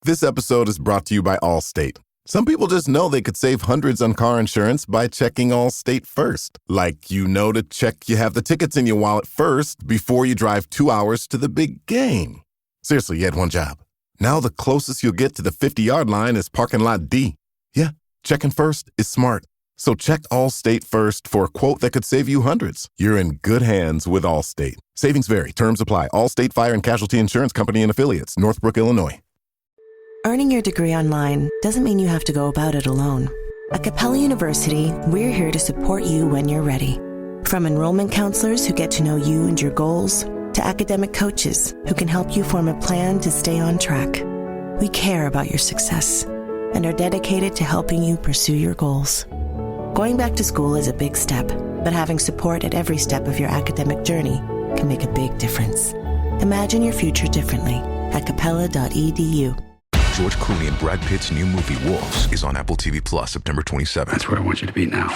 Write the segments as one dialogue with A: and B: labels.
A: This episode is brought to you by Allstate. Some people just know they could save hundreds on car insurance by checking Allstate first. Like, to check you have the tickets in your wallet first before you drive 2 hours to the big game. Seriously, you had one job. Now the closest you'll get to the 50-yard line is parking lot D. Yeah, checking first is smart. So check Allstate first for a quote that could save you hundreds. You're in good hands with Allstate. Savings vary. Terms apply. Allstate Fire and Casualty Insurance Company and Affiliates. Northbrook, Illinois.
B: Earning your degree online doesn't mean you have to go about it alone. At Capella University, we're here to support you when you're ready. From enrollment counselors who get to know you and your goals, to academic coaches who can help you form a plan to stay on track. We care about your success and are dedicated to helping you pursue your goals. Going back to school is a big step, but having support at every step of your academic journey can make a big difference. Imagine your future differently at capella.edu.
C: George Clooney and Brad Pitt's new movie Wolves is on Apple TV Plus September 27th.
D: That's where I want you to be now.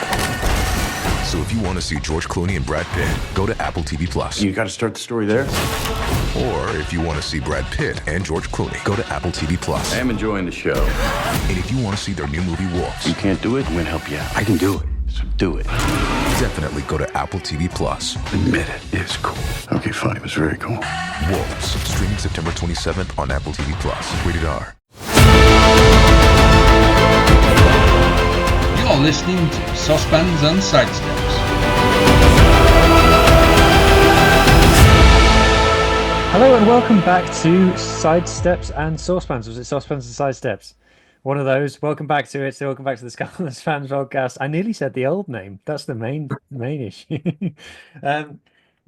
C: So if you want to see George Clooney and Brad Pitt, go to Apple TV Plus.
D: You got to start the story there.
C: Or if you want to see Brad Pitt and George Clooney, go to Apple TV Plus.
D: I am enjoying the show.
C: And if you want to see their new movie Wolves,
D: You can't do it, I'm going to help you out. I can do it, so do it.
C: definitely go to Apple TV Plus.
D: Admit it, it's cool. Okay, fine, it was very cool.
C: Wolves, streaming September 27th on Apple TV Plus. Rated R.
E: You're listening to Saucepans and Sidesteps.
F: Hello and welcome back to Sidesteps and Saucepans. Was it Saucepans and Sidesteps? One of those. Welcome back to it. So welcome back to the Scarlets Fans Podcast. I nearly said the old name. That's the main issue.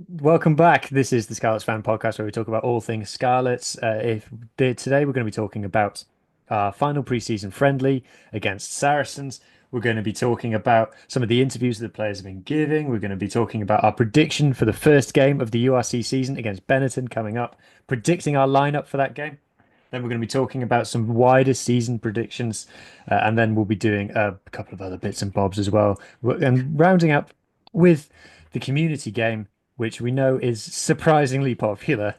F: Welcome back. This is the Scarlets Fan Podcast where we talk about all things Scarlets. Today we're going to be talking about our final preseason friendly against Saracens. We're going to be talking about some of the interviews that the players have been giving. We're going to be talking about our prediction for the first game of the URC season against Benetton coming up, predicting our lineup for that game. Then we're going to be talking about some wider season predictions, and then we'll be doing a couple of other bits and bobs as well. And rounding up with the community game, which we know is surprisingly popular.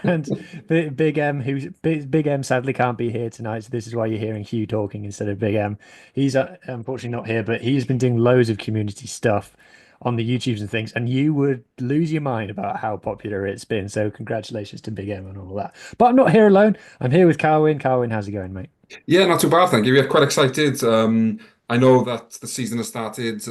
F: And Big M sadly can't be here tonight, so this is why you're hearing Huw talking instead of Big M. He's unfortunately not here, but he's been doing loads of community stuff on the YouTubes and things, and you would lose your mind about how popular it's been. So congratulations to Big M and all that. But I'm not here alone. I'm here with Carwyn. Carwyn, how's it going, mate?
G: Yeah, not too bad, thank you. We're quite excited. I know that the season has started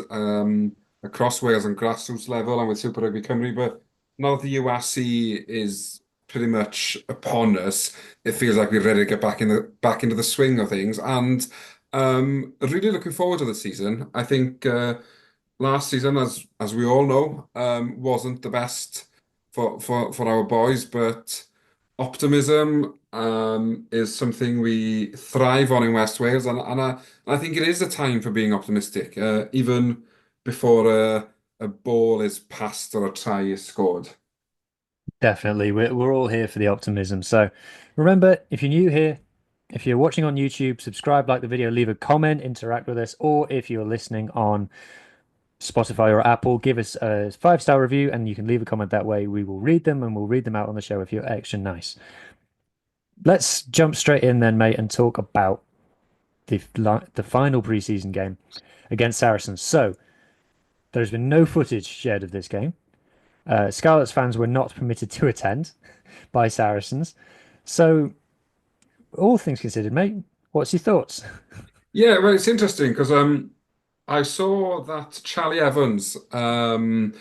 G: across Wales on grassroots level and with Super Rugby Cymru, but now that the URC is pretty much upon us, it feels like we're ready to get back into the swing of things. And really looking forward to the season. I think last season, as we all know, wasn't the best for our boys, but optimism is something we thrive on in West Wales, and I think it is a time for being optimistic, even before a ball is passed or a try is scored.
F: Definitely. We're all here for the optimism. So remember, if you're new here, if you're watching on YouTube, subscribe, like the video, leave a comment, interact with us, or if you're listening on Spotify or Apple, give us a 5-star review and you can leave a comment that way. We will read them and we'll read them out on the show if you're extra nice. Let's jump straight in then, mate, and talk about the final preseason game against Saracens. So there's been no footage shared of this game. Scarlets fans were not permitted to attend by Saracens. So all things considered, mate, what's your thoughts?
G: Yeah, well, it's interesting because I saw that Charlie Evans, I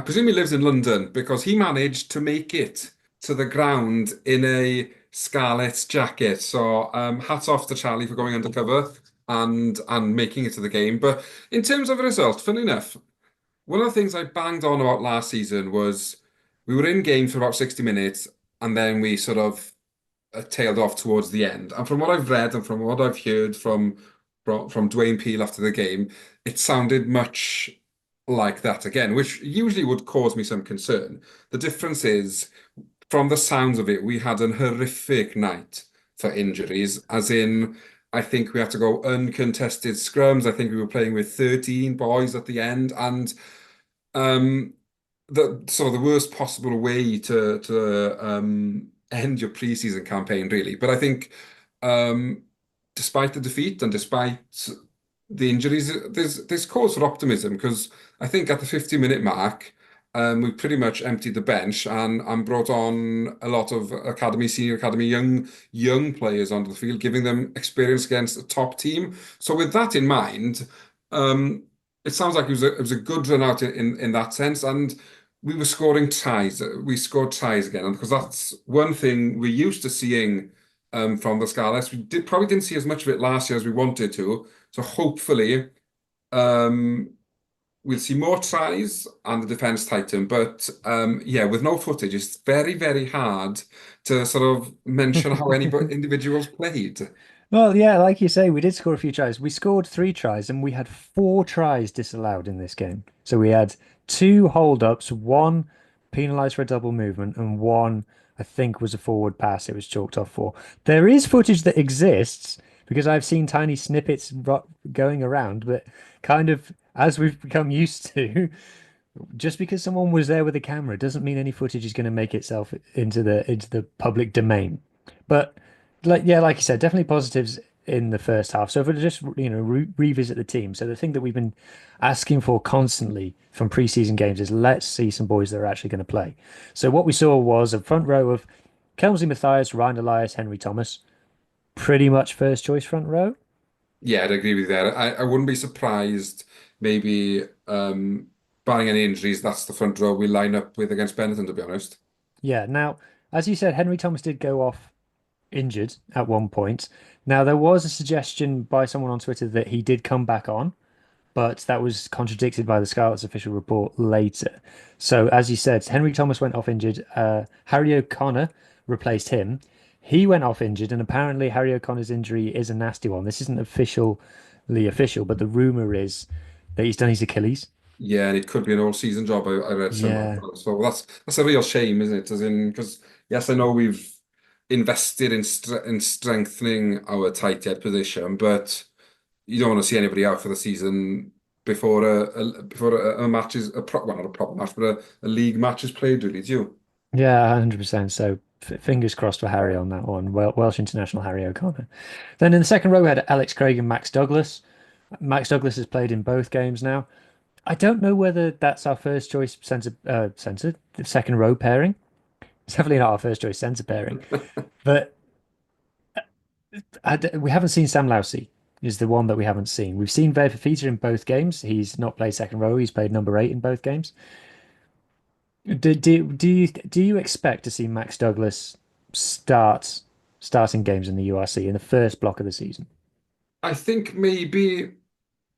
G: presume he lives in London, because he managed to make it to the ground in a Scarlets jacket. So hats off to Charlie for going undercover and making it to the game. But in terms of the result, funny enough, one of the things I banged on about last season was we were in game for about 60 minutes and then we sort of tailed off towards the end. And from what I've read and from what I've heard from Dwayne Peel after the game, it sounded much like that again, which usually would cause me some concern. The difference is, from the sounds of it, we had an horrific night for injuries, as in, I think we had to go uncontested scrums. I think we were playing with 13 boys at the end, and the worst possible way to end your preseason campaign, really. But I think despite the defeat and despite the injuries, there's cause for optimism because I think at the 50-minute mark, we pretty much emptied the bench and brought on a lot of academy, senior academy, young players onto the field, giving them experience against a top team. So with that in mind, it sounds like it was a good run out in that sense, and we were scoring tries. We scored tries again, and because that's one thing we're used to seeing from the Scarlets. Probably didn't see as much of it last year as we wanted to. So hopefully, um, we'll see more tries and the defense tighten. But yeah, with no footage, it's very, very hard to sort of mention how any individuals played.
F: Well, yeah, like you say, we did score a few tries. We scored 3 tries and we had 4 tries disallowed in this game. So we had 2 hold-ups, one penalised for a double movement, and one, I think, was a forward pass it was chalked off for. There is footage that exists because I've seen tiny snippets going around, but kind of as we've become used to, just because someone was there with a camera doesn't mean any footage is going to make itself into the public domain. But like you said, definitely positives in the first half. So if we just revisit the team, so the thing that we've been asking for constantly from preseason games is let's see some boys that are actually going to play. So what we saw was a front row of Kelmsley Matthias, Ryan Elias, Henry Thomas, pretty much first choice front row.
G: Yeah, I'd agree with you there. I wouldn't be surprised, maybe, barring any injuries, that's the front row we line up with against Benetton, to be honest.
F: Yeah. Now, as you said, Henry Thomas did go off injured at one point. Now, there was a suggestion by someone on Twitter that he did come back on, but that was contradicted by the Scarlets official report later. So, as you said, Henry Thomas went off injured. Harry O'Connor replaced him. He went off injured, and apparently Harry O'Connor's injury is a nasty one. This isn't officially official, but the rumor is that he's done his Achilles.
G: Yeah, and it could be an all-season job. I read somewhere.
F: Yeah.
G: So that's a real shame, isn't it? As in, because yes, I know we've invested in strengthening our tight end position, but you don't want to see anybody out for the season before a match is well, not a proper match, but a league match is played, really, do you?
F: Yeah, 100%. So fingers crossed for Harry on that one. Welsh international Harry O'Connor. Then in the second row, we had Alex Craig and Max Douglas. Max Douglas has played in both games now. I don't know whether that's our first choice the second row pairing. It's definitely not our first choice centre pairing. But we haven't seen Sam Lousy is the one that we haven't seen. We've seen Ver Fafita in both games. He's not played second row. He's played number 8 in both games. Do you expect to see Max Douglas starting games in the URC in the first block of the season?
G: I think maybe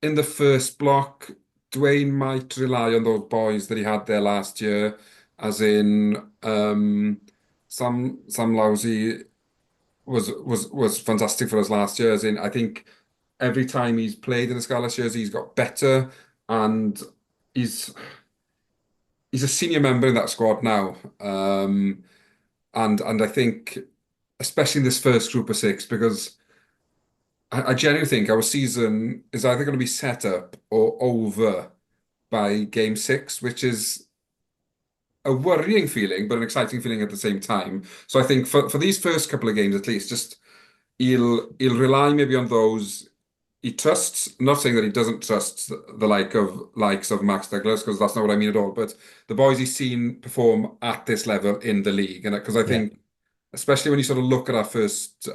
G: in the first block, Dwayne might rely on those boys that he had there last year, as in Sam Lousy was fantastic for us last year. As in, I think every time he's played in the Scarlet jersey, he's got better, and he's he's a senior member in that squad now. And I think, especially in this first group of 6, because I genuinely think our season is either going to be set up or over by game 6, which is a worrying feeling, but an exciting feeling at the same time. So I think for these first couple of games at least, just he'll rely maybe on those he trusts. I'm not saying that he doesn't trust the likes of Max Douglas, because that's not what I mean at all. But the boys he's seen perform at this level in the league, and because I
F: Yeah.
G: think, especially when you sort of look at our first 2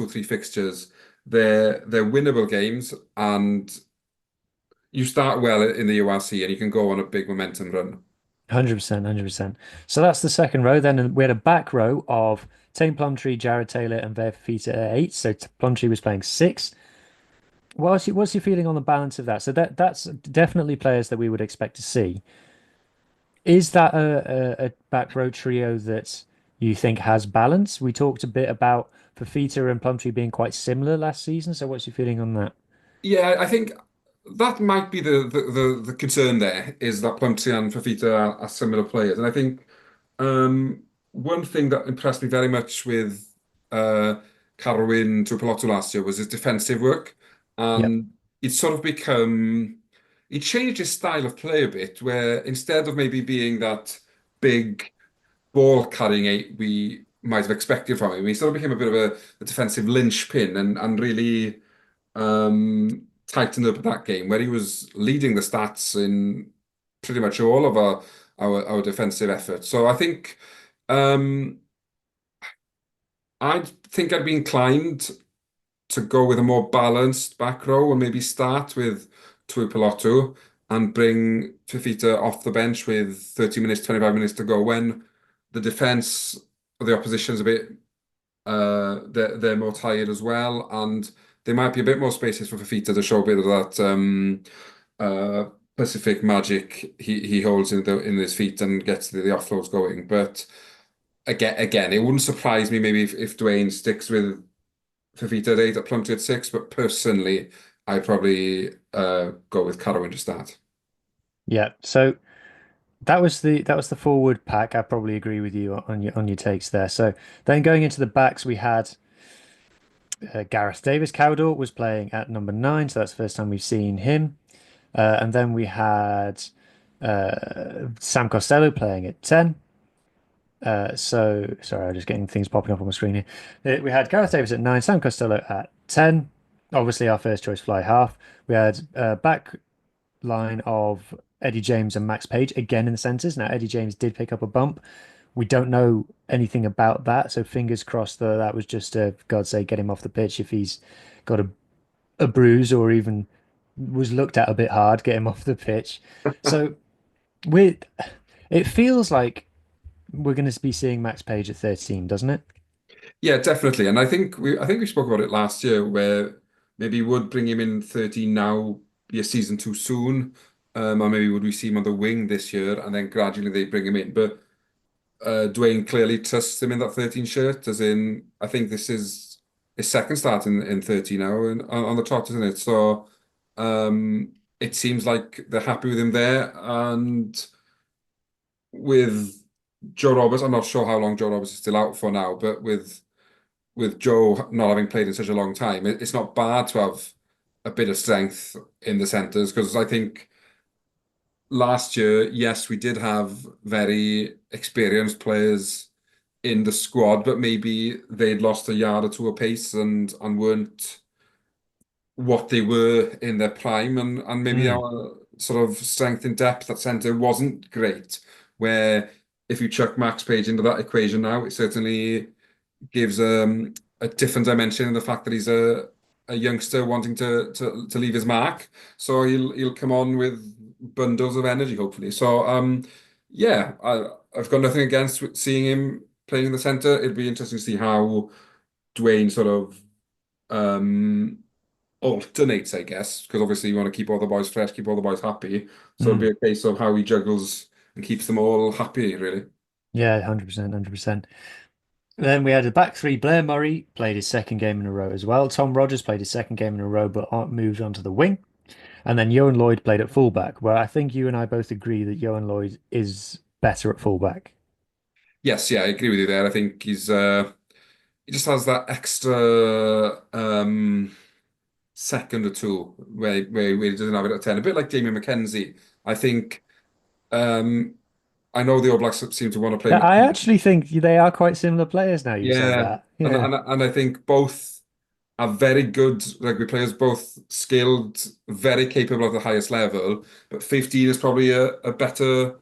G: or 3 fixtures, they're winnable games, and you start well in the URC, and you can go on a big momentum run.
F: 100%, 100%. So that's the second row. Then we had a back row of Tane Plumtree, Jared Taylor, and Ver Fafita at 8. So Plumtree was playing 6. What's your feeling on the balance of that? So that's definitely players that we would expect to see. Is that a back row trio that you think has balance? We talked a bit about Fafita and Plumtree being quite similar last season. So what's your feeling on that?
G: Yeah, I think that might be the concern there, is that Plumtree and Fafita are similar players. And I think one thing that impressed me very much with Carwyn to last year was his defensive work.
F: Yep.
G: And it's sort of become, he changed his style of play a bit, where instead of maybe being that big ball carrying 8 might have expected from him. He sort of became a bit of a defensive linchpin and really tightened up that game where he was leading the stats in pretty much all of our defensive efforts. So I think um, I'd be inclined to go with a more balanced back row and maybe start with Tuipulotu and bring Fifita off the bench with 30 minutes, 25 minutes to go when the defense of the opposition's a bit they're more tired as well, and there might be a bit more spaces for Fifita to show a bit of that Pacific magic he holds in his feet and gets the offloads going. But again, it wouldn't surprise me maybe if Dwayne sticks with Fifita at 8 at Plumtree at 6, but personally, I'd probably go with Carwyn to start.
F: Yeah. So that was the forward pack. I probably agree with you on your takes there. So then going into the backs, we had Gareth Davis. Cowdor was playing at number 9, so that's the first time we've seen him. And then we had Sam Costello playing at 10. So sorry, I'm just getting things popping up on my screen here. We had Gareth Davis at 9, Sam Costello at 10. Obviously, our first choice fly half. We had back line of Eddie James and Max Page again in the centres. Now, Eddie James did pick up a bump. We don't know anything about that, so fingers crossed that was just God's sake, get him off the pitch if he's got a bruise or even was looked at a bit hard, get him off the pitch. So with it feels like we're going to be seeing Max Page at 13, doesn't it?
G: Yeah, definitely. And I think we spoke about it last year where maybe would bring him in 13 now be a season too soon, or maybe would we see him on the wing this year and then gradually they bring him in. But Dwayne clearly trusts him in that 13 shirt, as in I think this is his second start in 30 now and on the trot, isn't it? So it seems like they're happy with him there. And with Joe Roberts, I'm not sure how long Joe Roberts is still out for now, but with Joe not having played in such a long time, it's not bad to have a bit of strength in the centres because I think last year, yes, we did have very experienced players in the squad, but maybe they'd lost a yard or two of pace and weren't what they were in their prime, and maybe
F: Mm.
G: our sort of strength in depth at centre wasn't great. Where if you chuck Max Page into that equation now, it certainly gives a different dimension in the fact that he's a youngster wanting to leave his mark. So he'll come on with bundles of energy, hopefully. So yeah, I've got nothing against seeing him playing in the centre. It'd be interesting to see how Dwayne sort of um alternates, I guess, because obviously you want to keep all the boys fresh, keep all the boys happy. So it'll be
F: Mm.
G: a case of how he juggles and keeps them all happy, really.
F: Yeah, 100%, 100%. Then we had a back three. Blair Murray played his second game in a row as well. Tom Rogers played his second game in a row, but moved on to the wing. And then Johan Lloyd played at fullback, where I think you and I both agree that Johan Lloyd is better at fullback.
G: Yes, yeah, I agree with you there. I think he just has that extra second or two where he doesn't have it at 10. A bit like Damien McKenzie. I think um I know the All Blacks seem to want to play
F: Yeah, I
G: McKenzie.
F: actually think they are quite similar players now you say
G: Yeah.
F: that.
G: And,
F: Yeah.
G: and and I think both are very good rugby players, both skilled, very capable at the highest level. But 15 is probably a better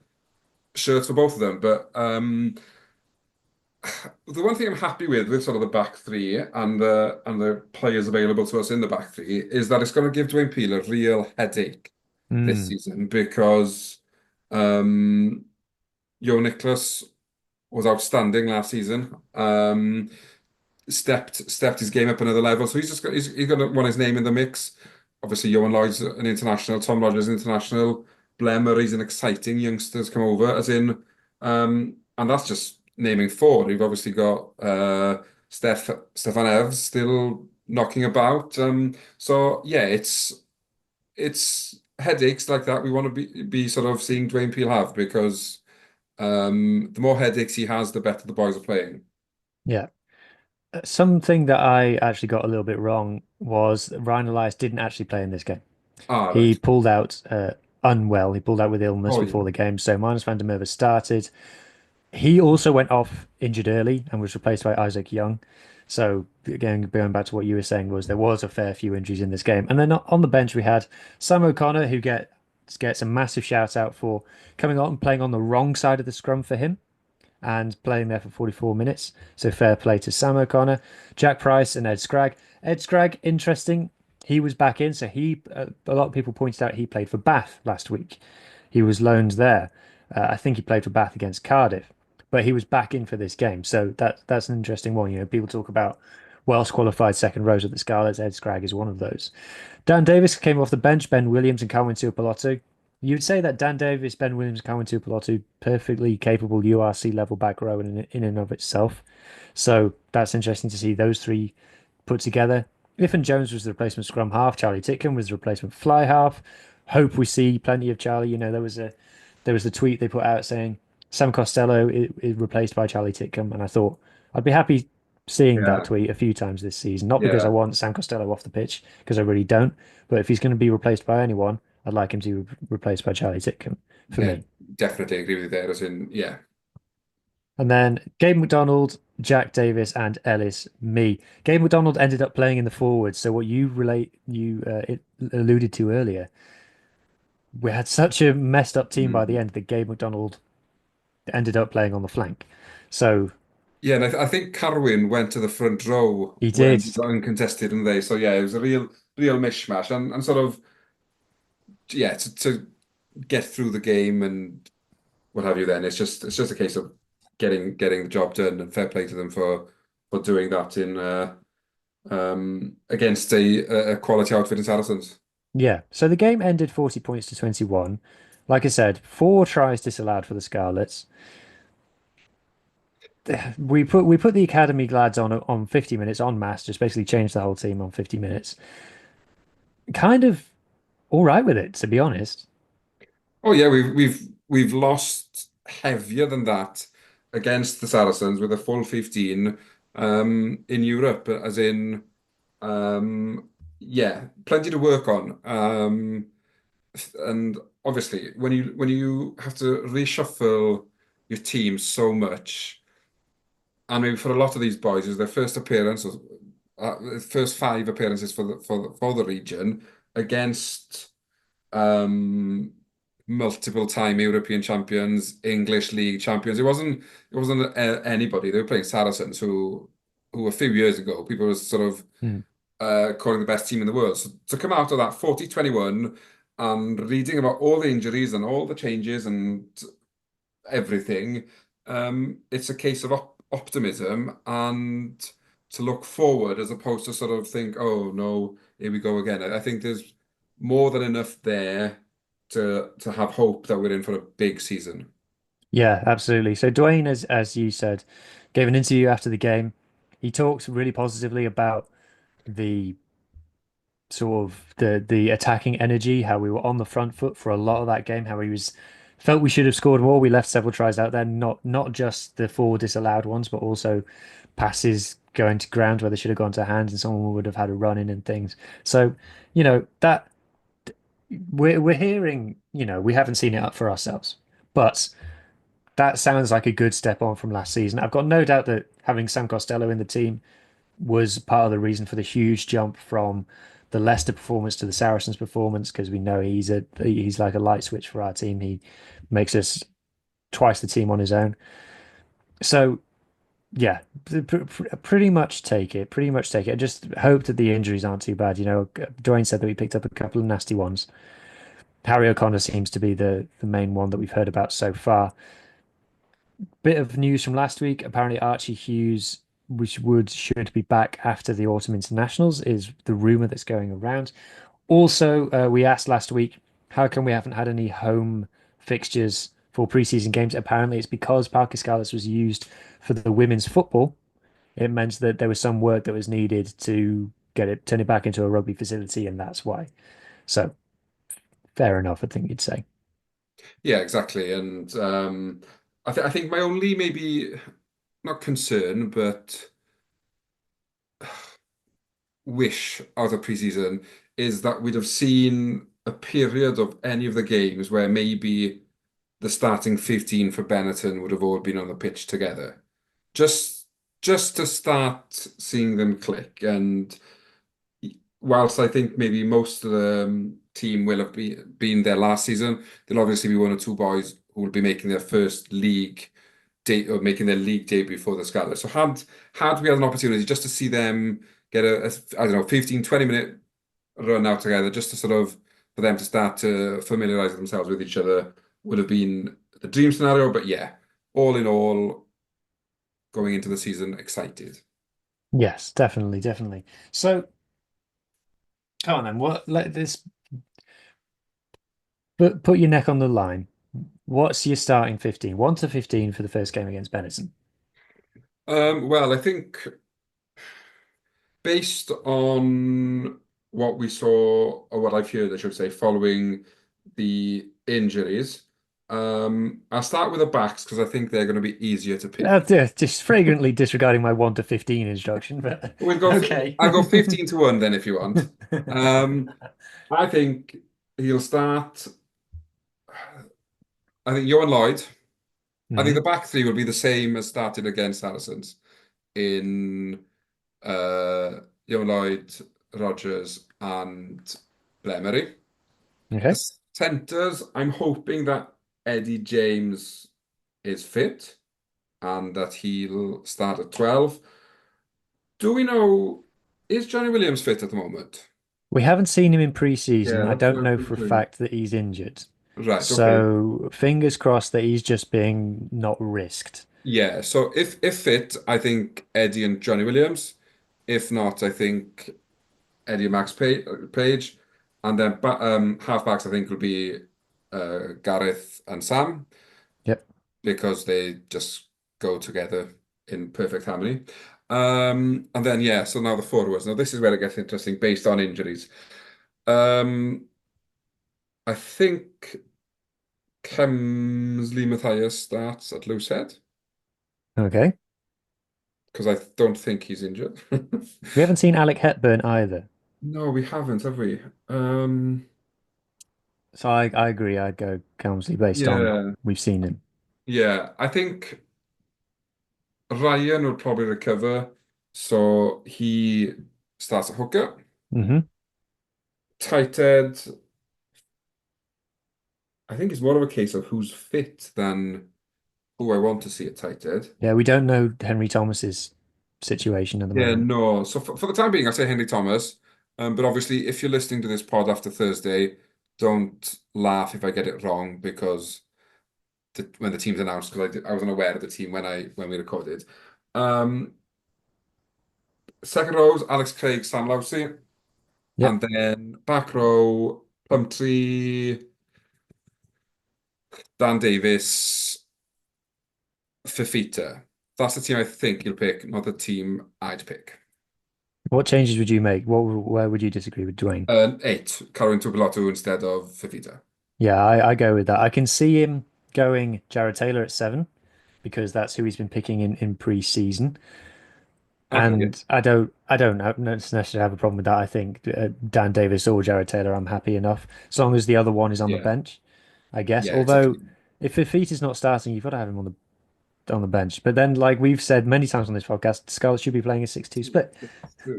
G: shirt for both of them. But the one thing I'm happy with sort of the back three and the players available to us in the back three is that it's going to give Dwayne Peel a real headache this
F: Mm.
G: season because um, Joe Nicholas was outstanding last season. Stepped his game up another level. So he's going to want his name in the mix. Obviously, Johan Lloyd's an international, Tom Rogers international, Blair Murray's an exciting youngsters come over, as in, and that's just naming four. You've obviously got Stefan Evans still knocking about. So yeah, it's headaches like that we want to be sort of seeing Dwayne Peel have because the more headaches he has, the better the boys are playing.
F: Yeah. Something that I actually got a little bit wrong was that Ryan Elias didn't actually play in this game.
G: Ah,
F: He
G: right.
F: pulled out unwell. He pulled out with illness
G: Oh
F: before
G: yeah.
F: the game. So Marnus van der Merwe started. He also went off injured early and was replaced by Isaac Young. So again, going back to what you were saying, was there was a fair few injuries in this game. And then on the bench we had Sam O'Connor, who gets a massive shout out for coming on and playing on the wrong side of the scrum for him and playing there for 44 minutes. So fair play to Sam O'Connor, Jack Price, and Ed Scragg. Ed Scragg, interesting. He was back in, so a lot of people pointed out he played for Bath last week. He was loaned there. I think he played for Bath against Cardiff, but he was back in for this game. So that's an interesting one. You know, people talk about Welsh qualified second rows at the Scarlets. Ed Scragg is one of those. Dan Davis came off the bench. Ben Williams and Carwyn and You'd say that Dan Davis, Ben Williams, Carwyn and perfectly capable URC level back row in and of itself. So that's interesting to see those three put together. Iffin Jones was the replacement scrum half. Charlie Titcombe was the replacement fly half. Hope we see plenty of Charlie. You know, there was the tweet they put out saying Sam Costello is replaced by Charlie Titcombe, and I thought I'd be happy seeing that
G: Yeah,
F: tweet a few times this season. Not because I
G: yeah,
F: want Sam Costello off the pitch, because I really don't, but if he's going to be replaced by anyone, I'd like him to be replaced by Charlie Titcombe for
G: yeah.
F: me.
G: Definitely agree with you there. As in, yeah,
F: And then Gabe McDonald, Jack Davis, and Ellis Me. Gabe McDonald ended up playing in the forwards. So what you it alluded to earlier, we had such a messed up team by the
G: Mm.
F: end that Gabe McDonald ended up playing on the flank. So
G: Yeah. And I think Carwyn went to the front row
F: he
G: when
F: did.
G: he got uncontested, and they. So yeah, it was a real mishmash, and sort of yeah to get through the game and what have you. Then it's just a case of getting the job done, and fair play to them for doing that in against a quality outfit in Saracens.
F: Yeah. So the game ended 40 points to 21. Like I said, 4 tries disallowed for the Scarlets. We put the academy lads on 50 minutes on mass, just basically changed the whole team on 50 minutes. Kind of all right with it, to be honest.
G: Oh yeah, we've lost heavier than that against the Saracens with a full 15 in Europe, as in yeah, plenty to work on. And obviously when you have to reshuffle your team so much, and maybe for a lot of these boys, is their first appearance, or first 5 appearances for the region against um, multiple time European champions, English league champions. It wasn't anybody. They were playing Saracens, who a few years ago people were sort of
F: Hmm.
G: calling the best team in the world. So to come out of that 40-21 and reading about all the injuries and all the changes and everything, it's a case of optimism and to look forward as opposed to sort of think, oh no, here we go again. I think there's more than enough there to have hope that we're in for a big season.
F: Yeah, absolutely. So Dwayne, as you said, gave an interview after the game. He talked really positively about the sort of the attacking energy, how we were on the front foot for a lot of that game, how he was felt we should have scored more. We left several tries out there, not just the 4 disallowed ones, but also passes going to ground where they should have gone to hands and someone would have had a run in and things. So, you know, that we're hearing, you know, we haven't seen it up for ourselves. But that sounds like a good step on from last season. I've got no doubt that having Sam Costello in the team was part of the reason for the huge jump from the Leicester performance to the Saracens performance, because we know he's like a light switch for our team. He makes us twice the team on his own. So yeah, pretty much take it. Pretty much take it. I just hope that the injuries aren't too bad. You know, Dwayne said that we picked up a couple of nasty ones. Harry O'Connor seems to be the main one that we've heard about so far. Bit of news from last week. Apparently, Archie Hughes, which would should be back after the autumn internationals, is the rumor that's going around. Also, we asked last week, how come we haven't had any home fixtures for preseason games? Apparently, it's because Parker Scarlets was used for the women's football. It meant that there was some work that was needed to turn it back into a rugby facility, and that's why. So, fair enough, I think you'd say.
G: Yeah, exactly. And I think my only maybe not concern, but wish out of preseason is that we'd have seen a period of any of the games where maybe the starting 15 for Benetton would have all been on the pitch together. Just just to start seeing them click. And whilst I think maybe most of the team will have been there last season, there'll obviously be one or two boys who will be making their first league date or making their league debut for the Scarlets. So had we had an opportunity just to see them get I don't know, 15-20 minute run out together, just to sort of for them to start to familiarize themselves with each other, would have been the dream scenario. But yeah, all in all, going into the season excited.
F: Yes, definitely, definitely. So, come on then. What let this put your neck on the line. What's your starting 15? 1 to 15 for the first game against Benetton.
G: Well, I think based on what we saw, or what I've heard, I should say, following the injuries, I'll start with the backs because I think they're going to be easier to pick.
F: Just flagrantly disregarding my 1 to 15 instruction, but
G: We'll go.
F: okay.
G: I'll go 15-1 then if you want. I think he'll start. I think Johan Lloyd. I think the
F: Mhm.
G: back three will be the same as started against Saracens in Johan Lloyd, Rogers, and Blemery.
F: Okay.
G: The centres, I'm hoping that Eddie James is fit and that he'll start at 12. Do we know, is Johnny Williams fit at the moment?
F: We haven't seen him in pre-season.
G: Yeah,
F: I
G: that's
F: don't
G: what I'm
F: know for a
G: thinking.
F: fact that he's injured.
G: Right, okay.
F: So fingers crossed that he's just being not risked.
G: Yeah, so if fit, I think Eddie and Johnny Williams. If not, I think Eddie and Max Page. And then halfbacks, I think, will be Gareth and Sam
F: Yep.
G: because they just go together in perfect harmony. And then, yeah, so now the forwards. Now, this is where it gets interesting based on injuries. Um, I think Kemsley Matthias starts at loose head
F: Okay.
G: because I don't think he's injured.
F: We haven't seen Alec Hepburn either.
G: No, we haven't, have we?
F: So I agree. I'd go Helmsley based on
G: Yeah,
F: we've seen him.
G: yeah. I think Ryan will probably recover, so he starts at hooker.
F: Hmm.
G: Tight end, I think it's more of a case of who's fit than who I want to see at tight end.
F: Yeah, we don't know Henry Thomas's situation at the
G: Yeah,
F: moment.
G: no. So for the time being, I say Henry Thomas. But obviously, if you're listening to this pod after Thursday, don't laugh if I get it wrong because when the team's announced, because I wasn't aware of the team when we recorded. Um, Second rows, Alex Craig, Sam Lowsey. And
F: Yep.
G: then back row, Plumtree, Dan Davis, Fifita. That's the team I think you'll pick, not the team I'd pick.
F: What changes would you make? Where would you disagree with Dwayne?
G: 8, Carwyn and instead of Fifita.
F: Yeah, I go with that. I can see him going Jared Taylor at 7 because that's who he's been picking in pre-season.
G: Okay, yeah.
F: And I don't necessarily have a problem with that. I think Dan Davis or Jared Taylor, I'm happy enough as long as the other one is on the
G: Yeah,
F: bench, I guess.
G: yeah,
F: Although
G: exactly.
F: if Fifita's not starting, you've got to have him on the bench. But then, like we've said many times on this podcast, Scarlets should be playing a 6-2 split.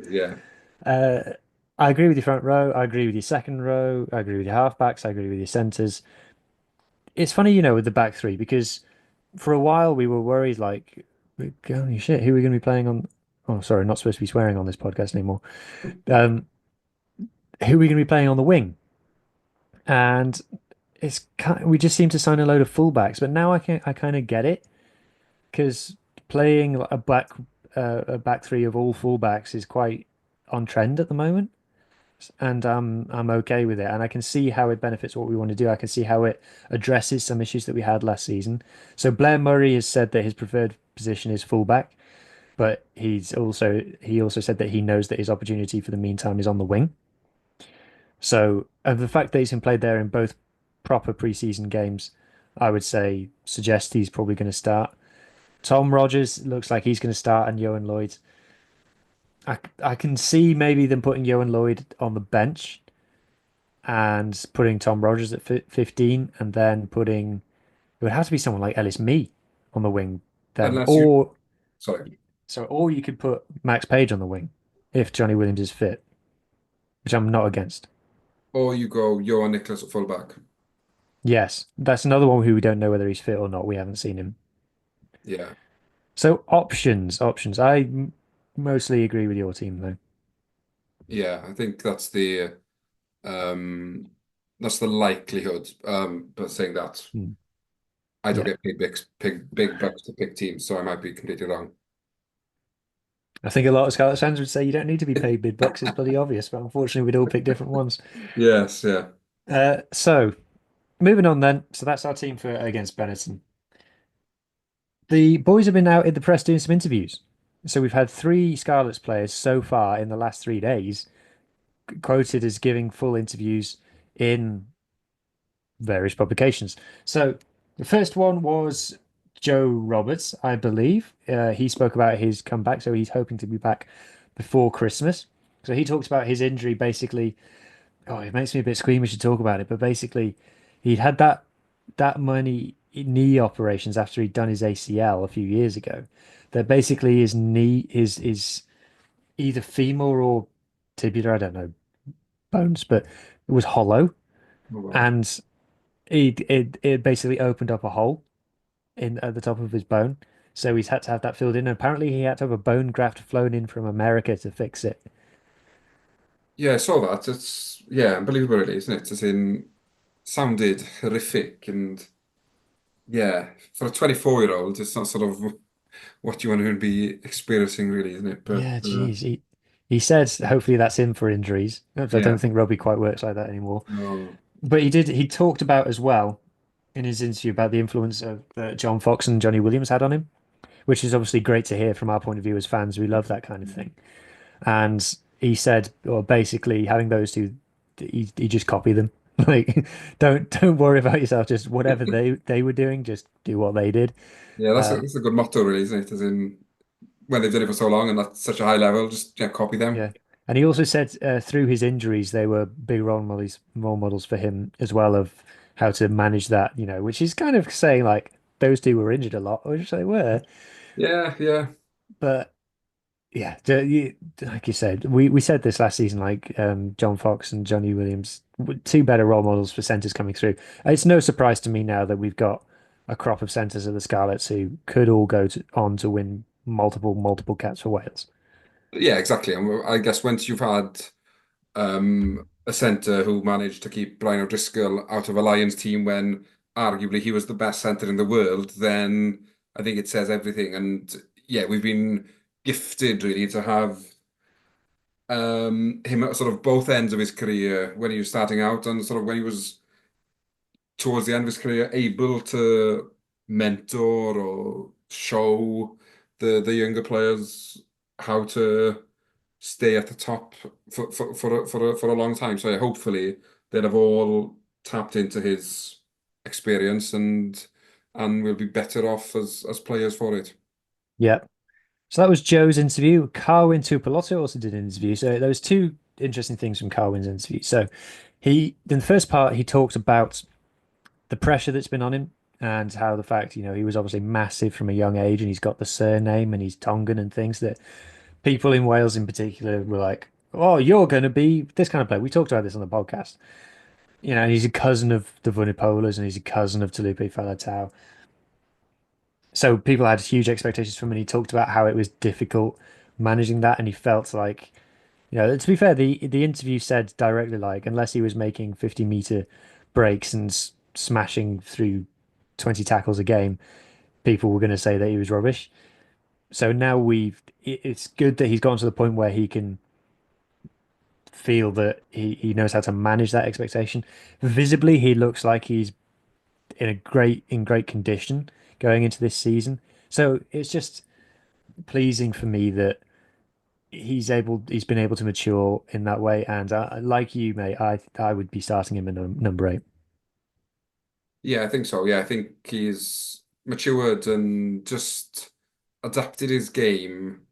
G: Yeah.
F: Uh, I agree with your front row. I agree with your second row. I agree with your halfbacks. I agree with your centres. It's funny, with the back three because for a while we were worried, like, holy shit, who are we going to be playing on? Oh, sorry, not supposed to be swearing on this podcast anymore. Um, who are we going to be playing on the wing? And we just seem to sign a load of fullbacks, but now I kind of get it because playing a back three of all fullbacks is quite on trend at the moment. And I'm okay with it. And I can see how it benefits what we want to do. I can see how it addresses some issues that we had last season. So Blair Murray has said that his preferred position is fullback, but he also said that he knows that his opportunity for the meantime is on the wing. So the fact that he's been played there in both proper preseason games, I would say suggest he's probably going to start. Tom Rogers looks like he's going to start, and Johan Lloyd. I can see maybe them putting Johan Lloyd on the bench and putting Tom Rogers at 15 and then putting it would have to be someone like Ellis Mee on the wing then,
G: Unless you, sorry,
F: or you could put Max Page on the wing if Johnny Williams is fit, which I'm not against.
G: or you go Johan Nicholas at fullback.
F: Yes, that's another one who we don't know whether he's fit or not. We haven't seen him.
G: Yeah,
F: So options. Mostly agree with your team though.
G: yeah, I think um that's the likelihood. But saying that,
F: Hmm.
G: I don't
F: Yeah,
G: get paid big bucks to pick teams, so I might be completely wrong.
F: I think a lot of Scarlets fans would say you don't need to be paid big bucks. It's bloody obvious, but unfortunately, we'd all pick different ones.
G: Yes, yeah.
F: So moving on then. So that's our team for against Benetton. The boys have been out in the press doing some interviews. So we've had three Scarlets players so far in the last 3 days quoted as giving full interviews in various publications. So the first one was Joe Roberts, I believe. He spoke about his comeback, so he's hoping to be back before Christmas. So he talks about his injury basically. Oh, it makes me a bit squeamish to talk about it, but basically, he'd had that many knee operations after he'd done his ACL a few years ago. That basically his knee is either femur or tibial, I don't know, bones, but it was hollow,
G: Oh, wow.
F: and it basically opened up a hole in at the top of his bone. So he's had to have that filled in. And apparently, he had to have a bone graft flown in from America to fix it.
G: Yeah, I saw that. It's yeah, unbelievable, really, isn't it? As in, sounded horrific, and yeah, for a 24-year-old, it's not sort of what you want to be experiencing, really, isn't it? But
F: Yeah, geez. He said hopefully that's him for injuries. I
G: yeah,
F: don't think rugby quite works like that anymore.
G: no,
F: But he talked about as well in his interview about the influence of John Fox and Johnny Williams had on him, which is obviously great to hear from our point of view as fans. We love that kind of thing. And he said, well, basically having those two, he just copy them. Like, don't worry about yourself. Just whatever they were doing, just do what they did.
G: yeah,
F: Uh,
G: that's a good motto, really, isn't it? As in, when they've done it for so long and at such a high level, just yeah, copy them.
F: Yeah. And he also said through his injuries, they were big role models for him as well of how to manage that, which is kind of saying like those two were injured a lot, which they were.
G: Yeah, yeah,
F: But yeah, like you said, we said this last season, like John Fox and Johnny Williams, two better role models for centres coming through. It's no surprise to me now that we've got a crop of centres of the Scarlets who could all on to win multiple caps for Wales.
G: yeah, exactly. And I guess once you've had a centre who managed to keep Brian O'Driscoll out of a Lions team when arguably he was the best centre in the world, then I think it says everything. And yeah, we've been gifted really to have him at sort of both ends of his career when he was starting out and sort of when he was towards the end of his career able to mentor or show the younger players how to stay at the top for a long time. So yeah, hopefully they'll have all tapped into his experience and we'll be better off as players for it.
F: Yeah. So that was Joe's interview. Carwyn Tupolotto also did an interview. So there was two interesting things from Carwyn's interview. So in the first part, he talked about the pressure that's been on him and how the fact, he was obviously massive from a young age and he's got the surname and he's Tongan and things that people in Wales in particular were like, oh, you're going to be this kind of player. We talked about this on the podcast. And he's a cousin of the Vunipolas and he's a cousin of Talupe Faletau. So people had huge expectations from him and he talked about how it was difficult managing that and he felt like, to be fair, the interview said directly like unless he was making 50-meter breaks and smashing through 20 tackles a game, people were going to say that he was rubbish. So now it's good that he's gotten to the point where he can feel that he knows how to manage that expectation. Visibly, he looks like he's in great condition going into this season. So it's just pleasing for me that he's been able to mature in that way. And like you, mate, I would be starting him at number 8.
G: Yeah, I think so. Yeah, I think he's matured and just adapted his game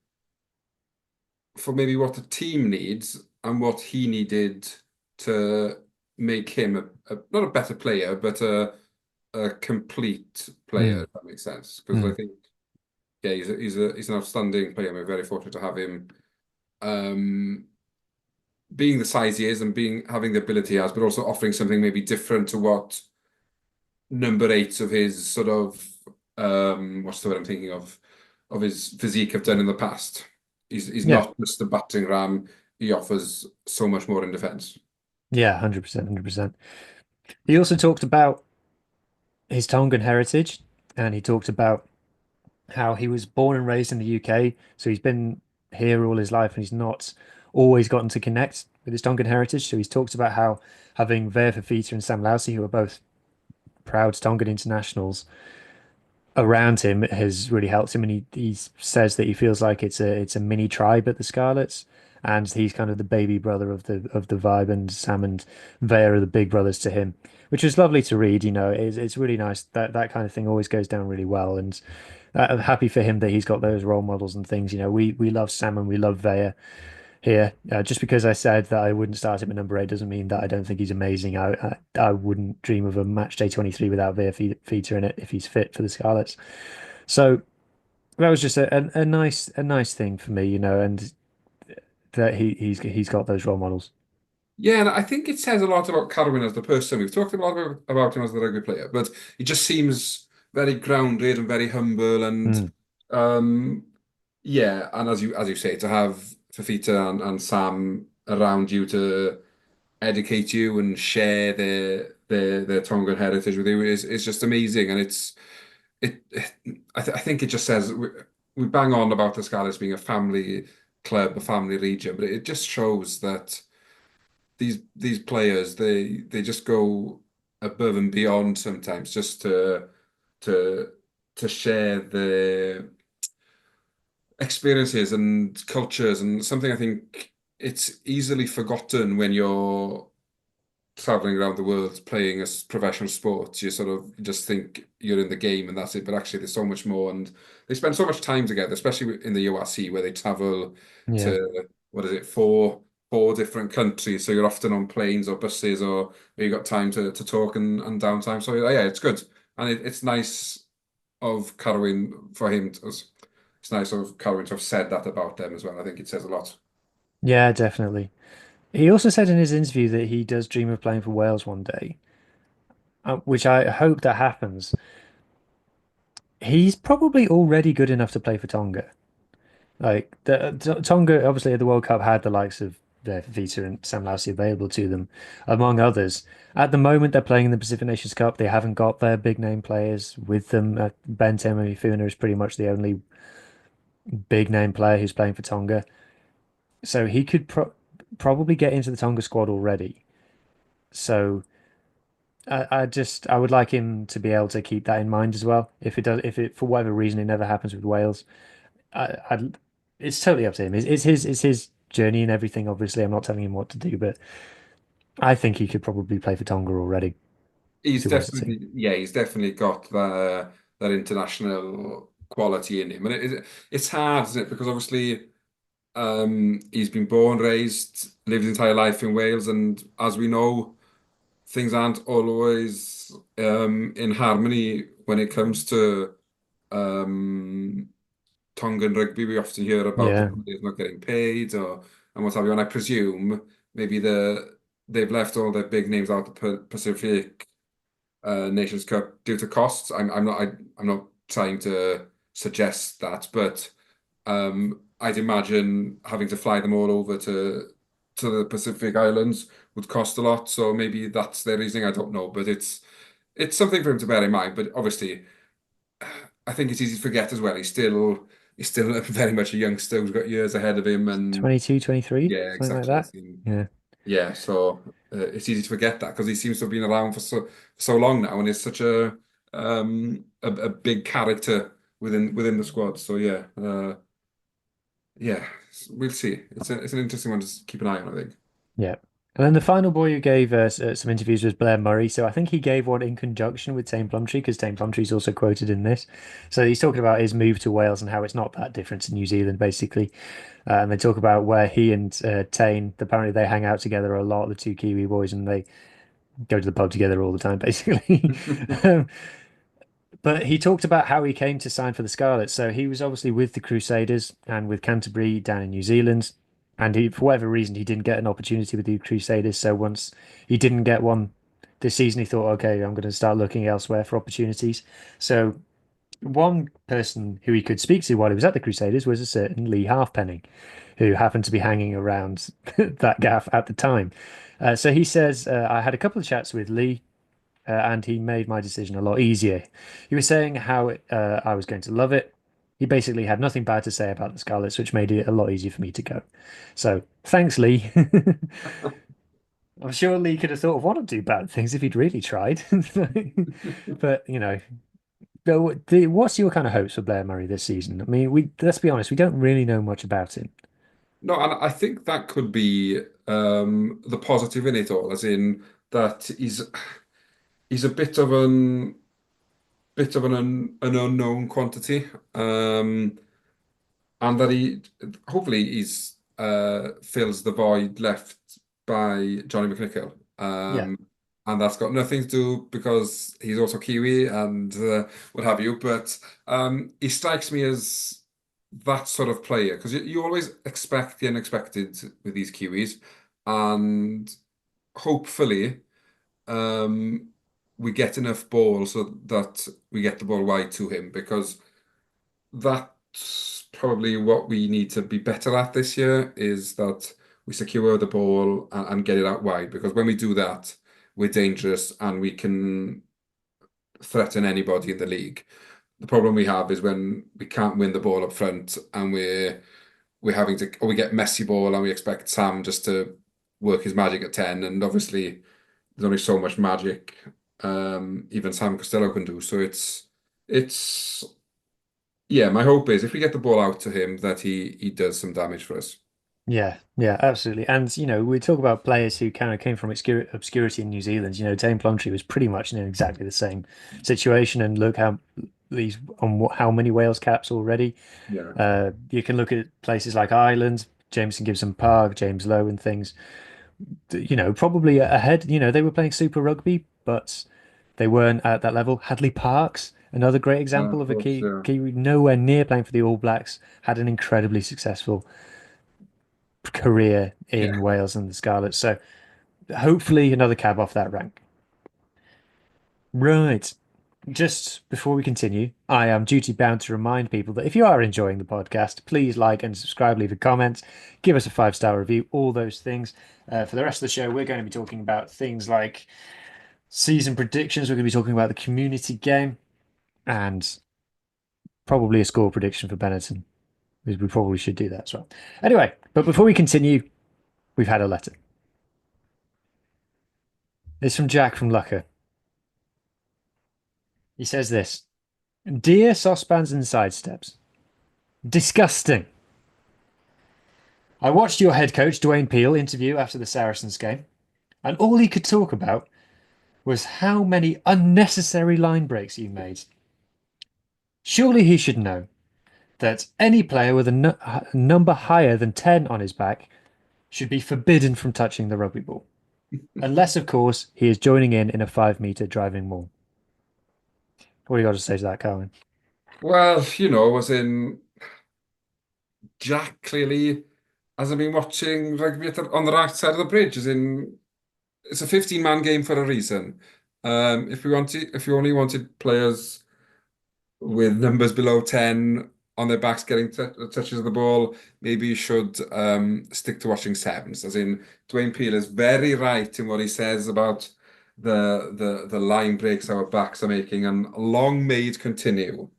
G: for maybe what the team needs and what he needed to make him not a better player, but a complete player,
F: Mm.
G: if that makes sense. Because I
F: Mm.
G: think, yeah, he's an outstanding player. We're very fortunate to have him. Um, being the size he is and being having the ability he has, but also offering something maybe different to what number eights of his sort of what's the word I'm thinking of his physique have done in the past. He's
F: Yeah.
G: not just a battering ram. He offers so much more in defence.
F: Yeah, 100%, 100%. He also talked about his Tongan heritage, and he talked about how he was born and raised in the UK, so he's been here all his life, and he's not always gotten to connect with his Tongan heritage. So he's talked about how having Ver Fafita and Sam Lousy, who are both proud Tongan internationals, around him has really helped him, and he says that he feels like it's a mini tribe at the Scarlets, and he's kind of the baby brother of the vibe, and Sam and Ver are the big brothers to him, which is lovely to read. It's really nice that that kind of thing always goes down really well, and I'm happy for him that he's got those role models and things. We love Sam and we love Ver here. Just because I said that I wouldn't start him at number 8 doesn't mean that I don't think he's amazing. I wouldn't dream of a match day 23 without Veer Feater in it if he's fit for the Scarlets. So that was just a nice thing for me, and that he's got those role models.
G: Yeah, and I think it says a lot about Carwyn as the person. We've talked a lot about him as the rugby player, but he just seems very grounded and very humble and
F: Mm,
G: um yeah, and as you say, to have Fafita and Sam around you to educate you and share their Tongan heritage with you is just amazing. And it I think it just says we bang on about the Scarlets being a family club, a family region, but it just shows that these players they just go above and beyond sometimes just to to share their experiences and cultures and something I think it's easily forgotten when you're traveling around the world playing a professional sport. You sort of just think you're in the game and that's it, but actually there's so much more, and they spend so much time together, especially in the URC where they travel
F: yeah.
G: to what is it, four different countries. So you're often on planes or buses or you got time to talk and downtime. So yeah, it's good, and it's nice of Carwyn for him to, it's nice of Carwyn to have said that about them as well. I think it says a lot.
F: Yeah, definitely. He also said in his interview that he does dream of playing for Wales one day, which I hope that happens. He's probably already good enough to play for Tonga. Like Tonga, obviously at the World Cup had the likes of Vita and Sam Lousy available to them, among others. At the moment, they're playing in the Pacific Nations Cup. They haven't got their big name players with them. Benetton and Mifuna is pretty much the only big name player who's playing for Tonga. So he could probably get into the Tonga squad already. So I would like him to be able to keep that in mind as well. If it for whatever reason it never happens with Wales, I it's totally up to him. It's his journey and everything. Obviously, I'm not telling him what to do, but I think he could probably play for Tonga already if
G: He's
F: he wanted to.
G: definitely, yeah, he's definitely got that international quality in him, and it's hard, isn't it? Because obviously, he's been born, raised, lived his entire life in Wales, and as we know, things aren't always in harmony when it comes to um, Tongan rugby. We often hear about the
F: Yeah,
G: players not getting paid or and what have you. And I presume maybe they've left all their big names out the Pacific Nations Cup due to costs. I'm not trying to suggest that, but I'd imagine having to fly them all over to the Pacific Islands would cost a lot. So maybe that's their reasoning. I don't know, but it's something for him to bear in mind. But obviously, I think it's easy to forget as well. He's still very much a youngster who's got years ahead of him, and
F: 22, 23,
G: yeah,
F: something like
G: exactly.
F: that. Yeah,
G: Yeah, so it's easy to forget that because he seems to have been around for so long now, and is such a big character within the squad. So yeah, yeah, we'll see. It's an interesting one to keep an eye on, I think.
F: yeah. And then the final boy who gave us some interviews was Blair Murray. So I think he gave one in conjunction with Tame Plumtree because Tame Plumtree is also quoted in this. So he's talking about his move to Wales and how it's not that different to New Zealand, basically. And they talk about where he and Tane, apparently they hang out together a lot, the two Kiwi boys, and go to the pub together all the time, basically. Um, but he talked about how he came to sign for the Scarlets. So he was obviously with the Crusaders and with Canterbury down in New Zealand. And he, for whatever reason, he didn't get an opportunity with the Crusaders. So once he didn't get one this season, he thought, okay, I'm going to start looking elsewhere for opportunities. So one person who he could speak to while he was at the Crusaders was a certain Lee Halfpenny, who happened to be hanging around that gaff at the time. So he says, I had a couple of chats with Lee, and he made my decision a lot easier. He was saying how I was going to love it. He basically had nothing bad to say about the Scarlets, which made it a lot easier for me to go. So thanks, Lee. I'm sure Lee could have thought of one or two bad things if he'd really tried. But, what's your kind of hopes for Blair Murray this season? I mean, we let's be honest, we don't really know much about him.
G: No, and I think that could be the positive in it all, as in that he's a bit of an unknown quantity, and that he hopefully he's fills the void left by Johnny McNichol.
F: Yeah,
G: And that's got nothing to do because he's also Kiwi and what have you. But he strikes me as that sort of player because you always expect the unexpected with these Kiwis, and hopefully um, we get enough ball so that we get the ball wide to him because that's probably what we need to be better at this year is that we secure the ball and get it out wide because when we do that, we're dangerous and we can threaten anybody in the league. The problem we have is when we can't win the ball up front and we're having to or we get messy ball and we expect Sam just to work his magic at 10 and obviously there's only so much magic even Sam Costello can do. So it's yeah, my hope is if we get the ball out to him that he does some damage for us.
F: yeah, absolutely. And we talk about players who kind of came from obscurity in New Zealand. Tame Plumtree was pretty much in exactly the same situation. And look how he's on how many Wales caps already.
G: Yeah.
F: You can look at places like Ireland, Jameson Gibson Park, James Lowe, and things. Probably ahead. They were playing Super Rugby, but they weren't at that level. Hadley Parks, another great example
G: Of
F: of a
G: course,
F: key
G: yeah.
F: Kiwi, nowhere near playing for the All Blacks, had an incredibly successful career
G: Yeah.
F: in Wales and the Scarlets. So hopefully another cab off that rank. Right. Just before we continue, I am duty bound to remind people that if you are enjoying the podcast, please like and subscribe, leave a comment, give us a 5-star review, all those things. For the rest of the show, we're going to be talking about things like season predictions. We're going to be talking about the community game and probably a score prediction for Benetton, because we probably should do that as well. Anyway, but before we continue, we've had a letter. It's from Jack from Lucker. He says this: Dear saucepans and sidesteps, disgusting. I watched your head coach, Dwayne Peel, interview after the Saracens game, and all he could talk about was how many unnecessary line breaks you made. Surely he should know that any player with a number higher than 10 on his back should be forbidden from touching the rugby ball. Unless, of course, he is joining in a 5-metre driving maul. What do you got to say to that, Carwyn?
G: Well, as in Jack clearly hasn't been watching rugby on the right side of the bridge, as in it's a 15-man game for a reason. If you only wanted players with numbers below 10 on their backs getting touches of the ball, maybe you should stick to watching sevens. As in, Dwayne Peel is very right in what he says about the line breaks our backs are making, and long may it continue.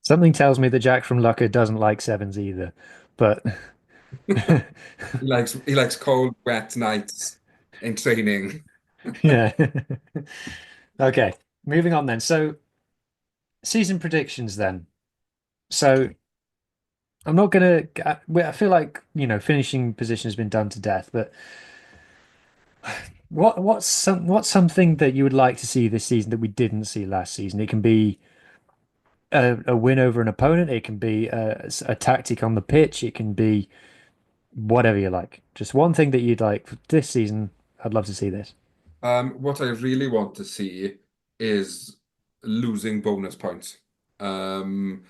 F: Something tells me that Jack from Lucker doesn't like sevens either, but
G: He likes cold, wet nights in training.
F: yeah. Okay, moving on then. So, season predictions then. So, I'm not gonna. I feel like finishing position has been done to death. But what's something that you would like to see this season that we didn't see last season? It can be a win over an opponent. It can be a tactic on the pitch. It can be whatever you like. Just one thing that you'd like for this season. I'd love to see this.
G: What I really want to see is losing bonus points. Um,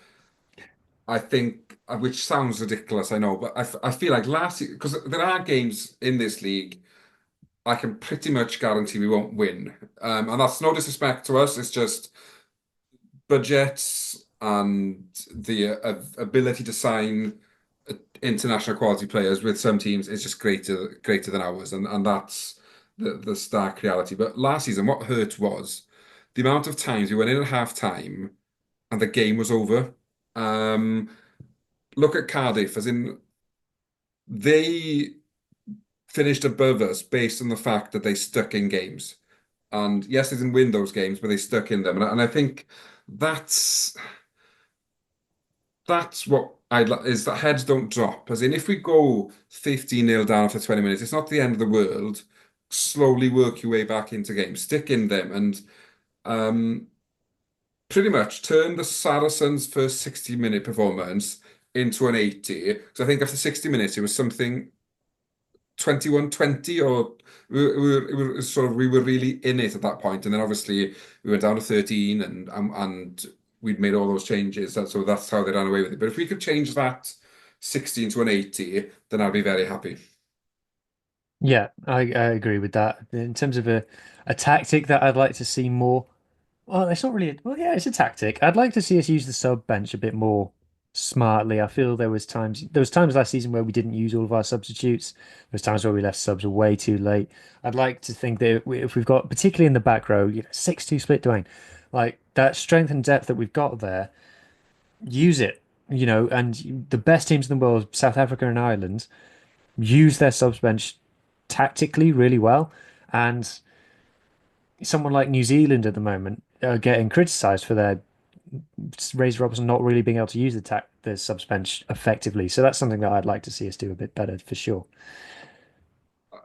G: I think, which sounds ridiculous, I know, but I feel like last year, because there are games in this league I can pretty much guarantee we won't win. And that's no disrespect to us, it's just budgets and the ability to sign international quality players with some teams is just greater than ours, and that's the stark reality. But last season, what hurt was the amount of times we went in at half time and the game was over. Um, Look at Cardiff, as in they finished above us based on the fact that they stuck in games. And yes, they didn't win those games, but they stuck in them. And I think that's that's what I'd like is that heads don't drop. As in, if we go 15-0 down after 20 minutes, it's not the end of the world. Slowly work your way back into games, stick in them, and um, pretty much turn the Saracens' first 60-minute performance into an 80. Because I think after 60 minutes, it was something 21-20, or we were really in it at that point. And then obviously we went down to 13, and we'd made all those changes. So that's how they ran away with it. But if we could change that 16 to an 80, then I'd be very happy.
F: Yeah, I agree with that. In terms of a tactic that I'd like to see more, well, it's not really well, yeah, it's a tactic. I'd like to see us use the sub bench a bit more smartly. I feel there was times last season where we didn't use all of our substitutes. There was times where we left subs way too late. I'd like to think that if we've got, particularly in the back row, 6-2 split, Dwayne, like that strength and depth that we've got there, use it. And the best teams in the world, South Africa and Ireland, use their subs bench tactically really well. And someone like New Zealand at the moment are getting criticised for their Razor Robertson not really being able to use the subs bench effectively. So that's something that I'd like to see us do a bit better for sure.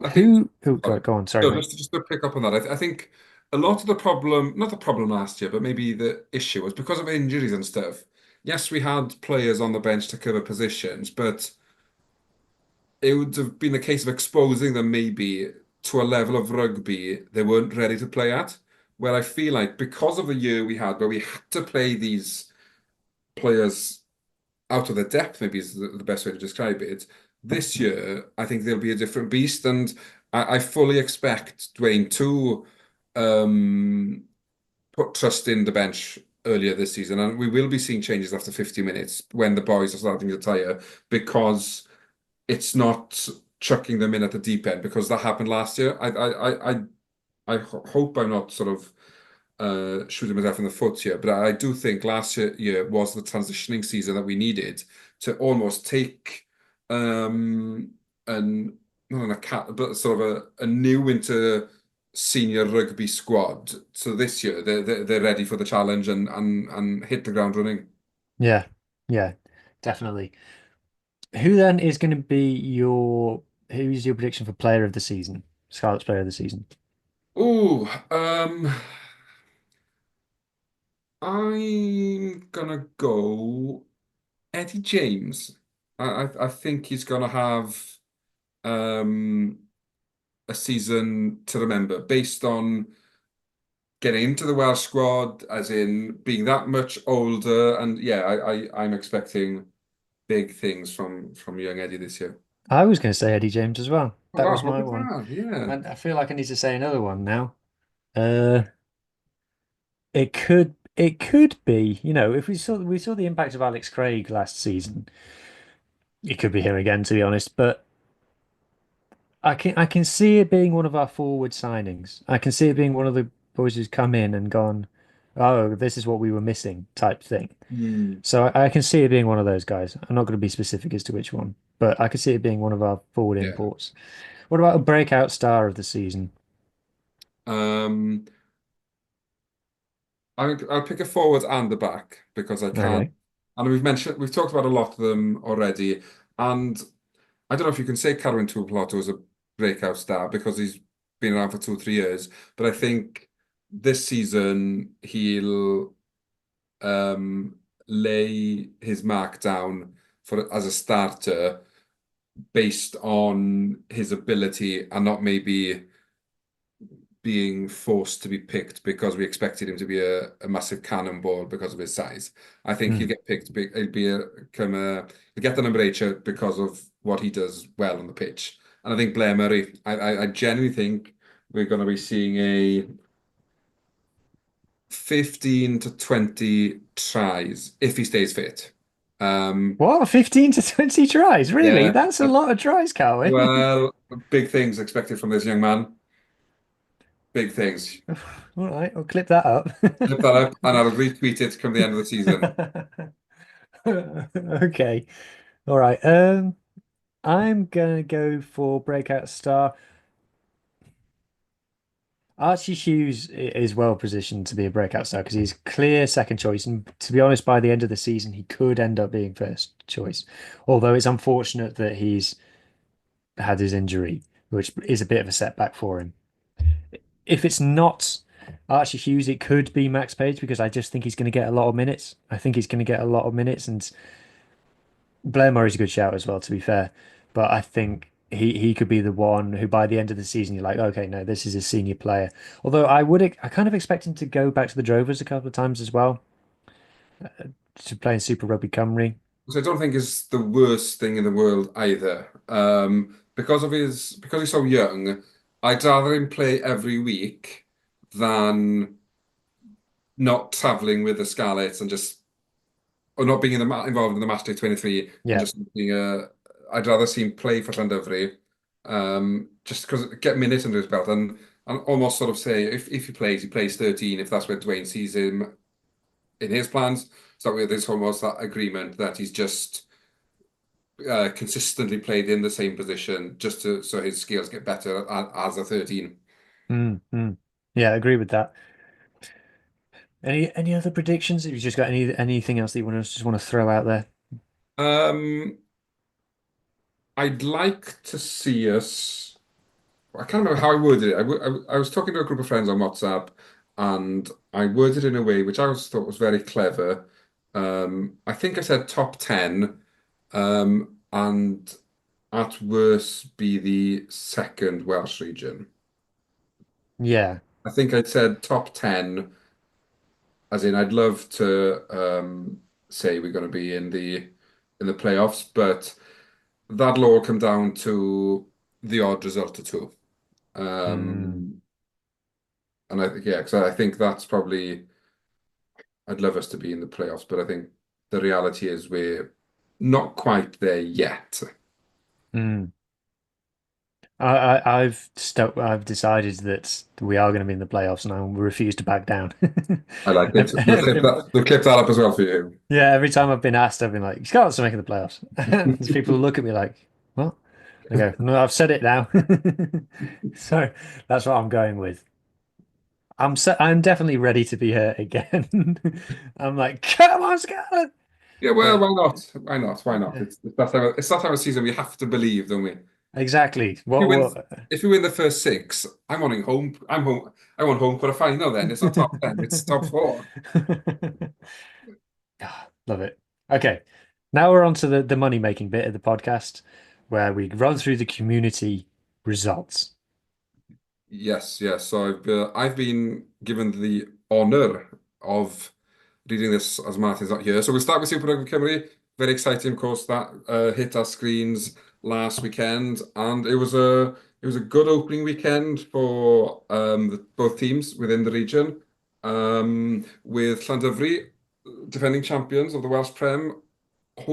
G: I think,
F: Who? Oh,
G: sorry.
F: go on. Sorry,
G: No,
F: mate.
G: just to pick up on that, I think a lot of the problem, not the problem last year, but maybe the issue was because of injuries and stuff. Yes, we had players on the bench to cover positions, but it would have been a case of exposing them maybe to a level of rugby they weren't ready to play at. Where I feel like because of the year we had, where we had to play these players out of their depth, maybe is the best way to describe it. This year, I think they'll be a different beast, and I fully expect Dwayne to um, put trust in the bench earlier this season, and we will be seeing changes after 50 minutes when the boys are starting to tire because it's not chucking them in at the deep end because that happened last year. I hope I'm not sort of shooting myself in the foot here, but I do think last year was the transitioning season that we needed to almost take an not an account, but sort of a new into senior rugby squad. So this year they're ready for the challenge and hit the ground running.
F: Yeah, yeah, definitely. Who then is going to be who's your prediction for player of the season? Scarlets player of the season.
G: Oh, I'm gonna go Eddie James. I think he's gonna have um, a season to remember based on getting into the Welsh squad, as in being that much older. And yeah, I'm expecting big things from young Eddie this year.
F: I was going to say Eddie James as well.
G: Oh,
F: That
G: wow,
F: was
G: how
F: my
G: good
F: one.
G: that? Yeah.
F: And I feel like I need to say another one now. Uh, it could be, if we saw the impact of Alex Craig last season, it could be him again, to be honest. But I can see it being one of our forward signings. I can see it being one of the boys who's come in and gone, oh, this is what we were missing, type thing.
G: Hmm.
F: So I can see it being one of those guys. I'm not going to be specific as to which one, but I can see it being one of our forward
G: Yeah.
F: imports. What about a breakout star of the season?
G: Um, I'll pick a forward and the back because I can.
F: Okay.
G: And we've talked about a lot of them already. And I don't know if you can say Carwyn and Huw is a breakout star because he's been around for 2 or 3 years, but I think this season he'll um, lay his mark down for as a starter based on his ability and not maybe being forced to be picked because we expected him to be a massive cannonball because of his size. I think he'll
F: Mm.
G: get picked. He'll be he'll get the number 8 shirt because of what he does well on the pitch. And I think Blair Murray, I genuinely think we're going to be seeing a 15 to 20 tries if he stays fit.
F: What, 15 to 20 tries? Really?
G: Yeah,
F: That's a lot of tries, Carwyn.
G: well, big things expected from this young man. Big things.
F: All right, I'll clip that up.
G: Flip that up, and I'll retweet it come the end of the season.
F: Okay. All right. I'm gonna go for breakout star. Archie Hughes is well positioned to be a breakout star because he's clear second choice, and to be honest, by the end of the season, he could end up being first choice. Although it's unfortunate that he's had his injury, which is a bit of a setback for him. If it's not Archie Hughes, it could be Max Page because I just think he's going to get a lot of minutes. I think he's going to get a lot of minutes, and Blair Murray's a good shout as well, to be fair. But I think he could be the one who, by the end of the season, you're like, okay, no, this is a senior player. Although I kind of expect him to go back to the Drovers a couple of times as well to play in Super Rugby Cymru.
G: Which I don't think is the worst thing in the world either. Because he's so young, I'd rather him play every week than not traveling with the Scarlets and just or not being involved in the match day 23 and
F: Yeah.
G: just being I'd rather see him play for Llandovery, just because get minutes under his belt and almost sort of say if he plays 13 if that's where Dwayne sees him in his plans. So there's almost that agreement that he's just consistently played in the same position just so his skills get better as a 13.
F: Mm, mm. Yeah, I agree with that. Any other predictions? Have you just got anything else that you want to throw out there?
G: Um, I'd like to see us. I can't remember how I worded it. I was talking to a group of friends on WhatsApp, and I worded it in a way which I thought was very clever. I think I said top 10, and at worst be the second Welsh region.
F: Yeah.
G: I think I'd said top 10, as in I'd love to say we're going to be in the playoffs, but that'll all come down to the odd result or two.
F: Mm,
G: Um, and I think yeah, because I think that's probably I'd love us to be in the playoffs, but I think the reality is we're not quite there yet.
F: mm. I've decided that we are going to be in the playoffs, and I will refuse to back down.
G: I like it. We'll clip that up as well for you.
F: Yeah, every time I've been asked, I've been like, Scarlets are making the playoffs. And people look at me like, what? I go, no, I've said it now. So that's what I'm going with. I'm definitely ready to be hurt again. I'm like, come on, Scarlet.
G: Yeah, well,
F: But
G: why not? Why not? Why not? It's that time of season we have to believe, don't we?
F: exactly.
G: If we
F: What
G: win,
F: what
G: if we win the first 6, I'm wanting home. I'm home. I want home quarter final. Then it's not top 10. It's top 4.
F: Ah, love it. Okay. Now we're on to the money making bit of the podcast where we run through the community results.
G: Yes, yes. So I've been given the honour of reading this as Martin's not here. So we'll start with Super Rugby Cymru. Very exciting, of course, that hit our screens last weekend, and it was a good opening weekend for both teams within the region. With Llandovery, defending champions of the Welsh Prem, not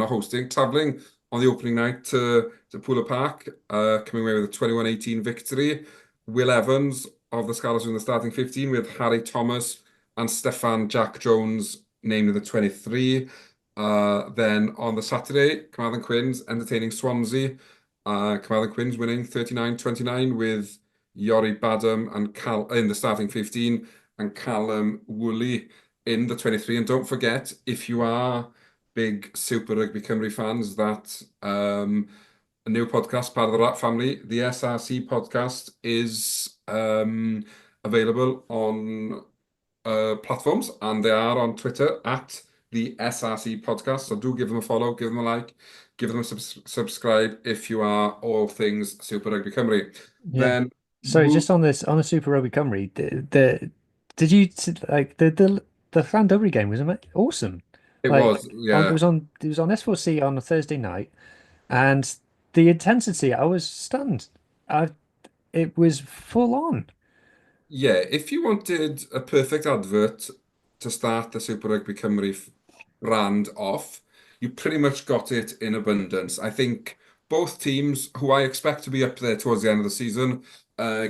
G: hosting, travelling on the opening night to Pooler Park, coming away with a 21-18 victory. Will Evans of the Scarlets in the starting 15 with Harry Thomas and Stefan Jack Jones named in the 23. Then on the Saturday, Carmarthen Quins entertaining Swansea. Carmarthen Quins winning 39-29 with Yori Badham and Cal in the starting 15 and Callum Woolley in the 23. And don't forget, if you are big Super Rugby Cymru fans, that a new podcast, part of the Rat family, the SRC podcast, is available on platforms, and they are on Twitter at the SRC podcast. So do give them a follow, give them a like, give them a subscribe if you are all things Super Rugby Cymru.
F: Yeah.
G: Then
F: So just on this on the Super Rugby Cymru, did you like the Llandovery game was awesome.
G: It
F: Like
G: was,
F: on
G: yeah.
F: it was on S4C on a Thursday night, and the intensity I was stunned. I It was full on.
G: Yeah, if you wanted a perfect advert to start the Super Rugby Cymru brand off, you pretty much got it in abundance. I think both teams, who I expect to be up there towards the end of the season,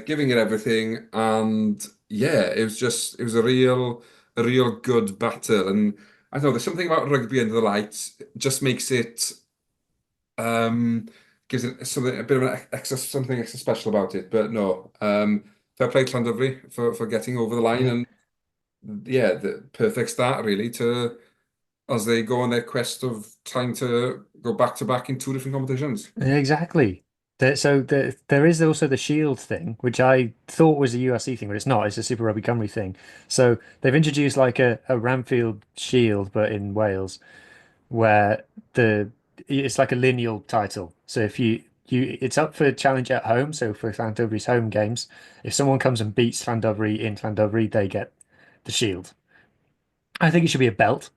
G: giving it everything, and yeah, it was a real good battle. And I don't know, there's something about rugby under the lights, just makes it um, gives it something a bit of an extra something extra special about it. But no, fair play to Llandovery for getting over the line,
F: Yeah,
G: and yeah, the perfect start really to as they go on their quest of trying to go back to back in two different competitions.
F: exactly. There is also the Shield thing, which I thought was a USC thing, but it's not. It's a Super Rugby Cymru thing. So they've introduced like a Ramfield Shield, but in Wales, where the it's like a lineal title. So if it's up for challenge at home. So for Llandovery's home games, if someone comes and beats Llandovery in Llandovery, they get the shield. I think it should be a belt,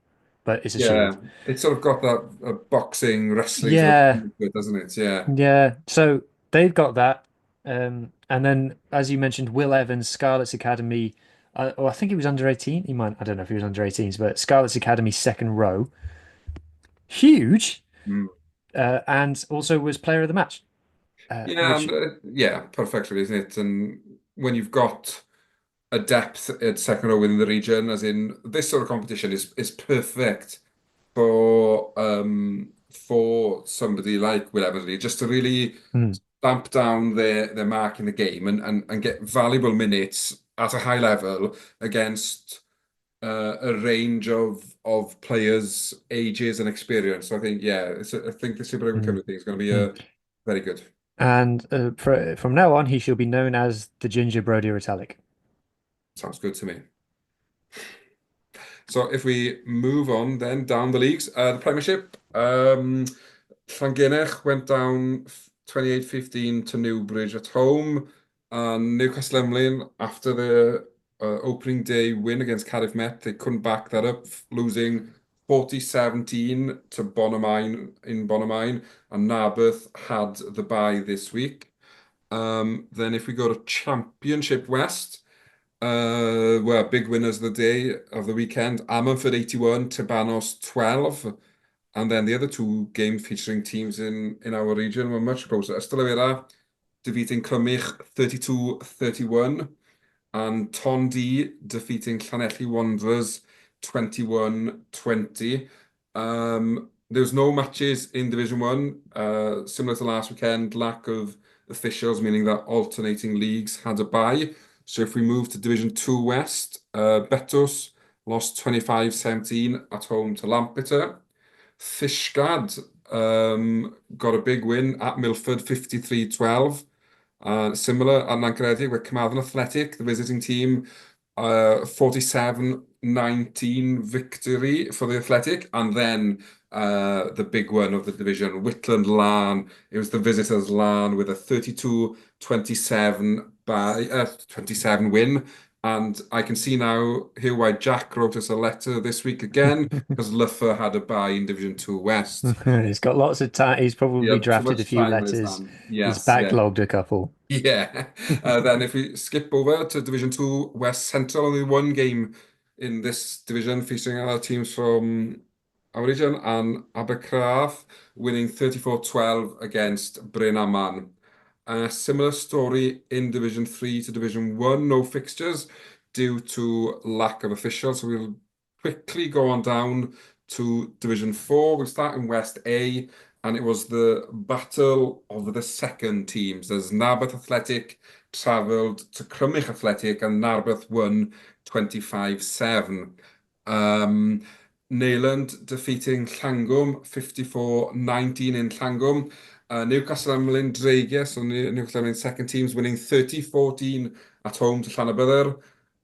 F: but it's a
G: Yeah,
F: shield.
G: it's sort of got that boxing, wrestling sort of
F: Yeah,
G: feel to it, doesn't it? Yeah.
F: yeah. So they've got that. And then, as you mentioned, Will Evans, Scarlets Academy. Or I think he was under 18. He might, I don't know if he was under 18s, but Scarlets Academy second row. Huge.
G: Mm.
F: And also was player of the match,
G: Yeah, and
F: which
G: yeah, perfectly, isn't it? And when you've got a depth at second row within the region, as in this sort of competition is perfect for somebody like Will Eversley, just to really
F: hmm,
G: stamp down their mark in the game and get valuable minutes at a high level against a range of players, ages, and experience. So I think yeah, I think the Super Rugby
F: hmm,
G: Cup thing is going to be
F: hmm.
G: very good.
F: And from now on, he shall be known as the Ginger Brody Retallick.
G: Sounds good to me. So if we move on then down the leagues, the Premiership, Llangenech went down 28-15 to Newbridge at home, and Newcastle Emlyn, after the opening day win against Cardiff Met, they couldn't back that up, losing 40-17 to Bonamine in Bonamine, and Narberth had the bye this week. Then if we go to Championship West, well, big winners of the day of the weekend. Ammanford 81, Tabanos 12. And then the other two games featuring teams in our region were much closer. Ystalyfera defeating Crymych 32-31 and Tondi defeating Llanelli Wanderers 21-20. There was no matches in Division 1, similar to last weekend, lack of officials, meaning that alternating leagues had a bye. So if we move to Division 2 West, Betos lost 25-17 at home to Lampeter. Fishguard got a big win at Milford 53-12. Similar at Nancaredig with Carmarthen Athletic, the visiting team, 47-19 victory for the Athletic. And then the big one of the division, Whitland Larn. It was the visitors Larn with a 32-27 by 27 win. And I can see now here why Jack wrote us a letter this week again, because Luffer had a bye in Division 2 West.
F: He's got lots of time. He's
G: He
F: probably
G: had too
F: drafted a
G: much
F: few
G: time on his
F: letters.
G: hand.
F: He's
G: Yes, yeah.
F: backlogged a couple.
G: Yeah. Then if we skip over to Division 2 West Central, only one game in this division featuring our teams from our region, and Abercraft winning 34-12 against Bryn Aman. A similar story in Division 3 to Division 1, no fixtures due to lack of officials. So we'll quickly go on down to Division 4. We'll start in West A, and it was the battle of the second teams. As Narberth Athletic travelled to Crymych Athletic, and Narberth won 25-7. Neyland defeating Llangwm 54-19 in Llangwm. Newcastle Emlyn Dreigia, so Newcastle Emlyn second teams winning 30-14 at home to Llanybydder.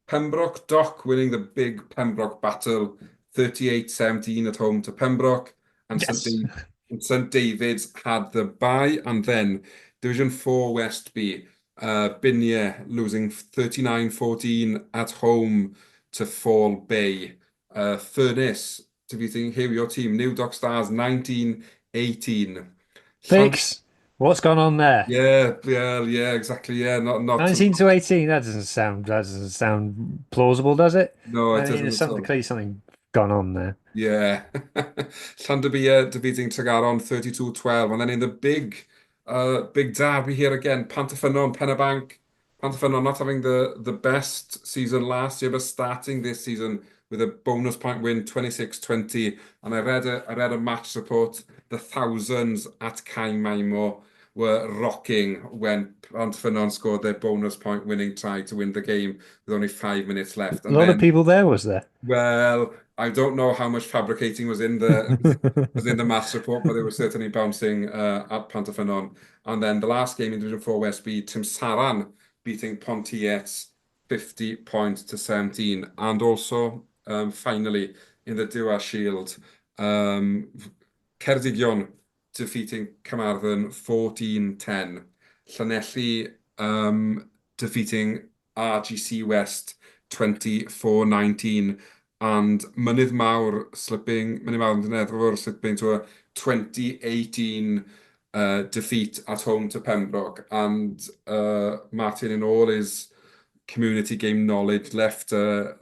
G: Pembroke Dock winning the big Pembroke battle 38-17 at home to Pembroke. And
F: Yes.
G: St David's had the bye. And then Division 4 West B. Binia losing 39-14 at home to Fall Bay. Furness defeating Huw, your team, New Dock Stars 19-18.
F: Fix. What's gone on there?
G: Yeah, exactly. Yeah, not
F: 19 to 18. That doesn't sound plausible, does it?
G: no, it
F: I mean,
G: doesn't
F: there's
G: at
F: something
G: all.
F: clearly something gone on there.
G: Yeah. Llanderby defeating Tregaron 32-12. And then in the big derby here again, Pantyffynon, Pennebank. Pantyffynon not having the best season last year, but starting this season with a bonus point win, 26-20. And I read a match report. The thousands at Cain Maimo were rocking when Pantyffynon scored their bonus point winning try to win the game with only 5 minutes left.
F: A
G: And
F: lot of
G: then,
F: people there, was there?
G: well, I don't know how much fabricating was in the match report, but they were certainly bouncing at Pantyffynon. And then the last game in Division 4 West B, Tymsaran beating Pontiets 50-17. And also, finally, in the Dua Shield, Ceredigion defeating Carmarthen 14-10. Llanelli defeating RGC West 24-19. And Mynydd Mawr and Dyneddwr slipping to a 2018 defeat at home to Pembroke. And Martin, in all his community game knowledge, left a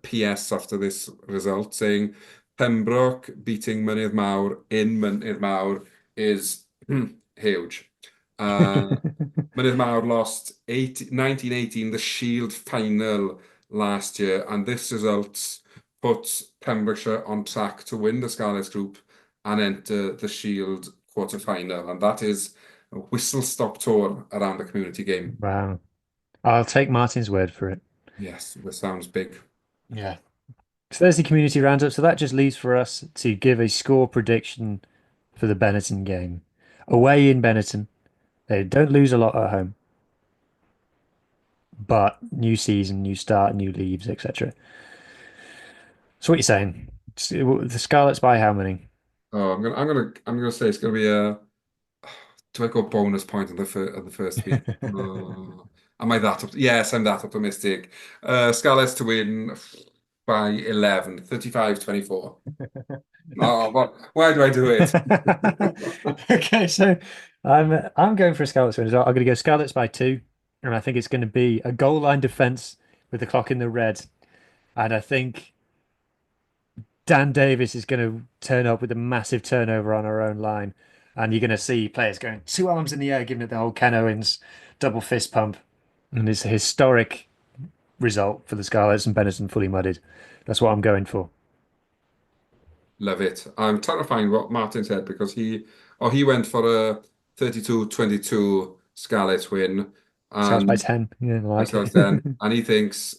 G: PS after this result saying Pembroke beating Mynydd Mawr in Mynydd Mawr is huge. Mynydd Mawr lost 1918, the Shield final last year, and this result puts Pembrokeshire on track to win the Scarlets group and enter the Shield quarter-final, and that is a whistle-stop tour around the community game.
F: Wow. I'll take Martin's word for it.
G: Yes, this sounds big.
F: Yeah. So there's the community roundup. So that just leaves for us to give a score prediction for the Benetton game. Away in Benetton, they don't lose a lot at home. But new season, new start, new leaves, etc. So what are you saying? The Scarlets by how many?
G: Oh, I'm gonna say it's gonna be a. Do I go bonus point on the first week? Oh, am I that? Yes, I'm that optimistic. Scarlets to win by 11, 35-24. Oh, why do I do it?
F: Okay, so I'm going for a Scarlets win as well. I'm going to go Scarlets by 2, and I think it's going to be a goal line defense with the clock in the red, and I think Dan Davis is going to turn up with a massive turnover on our own line, and you're going to see players going 2 arms in the air, giving it the whole Ken Owens double fist pump, and it's a historic result for the Scarlets and Benetton fully mudded. That's what I'm going for.
G: Love it. I'm trying to find what Martin said because he went for a 32-22 Scarlets win.
F: Scarlets by 10. Yeah, I like
G: Scarlets
F: it.
G: 10, and he thinks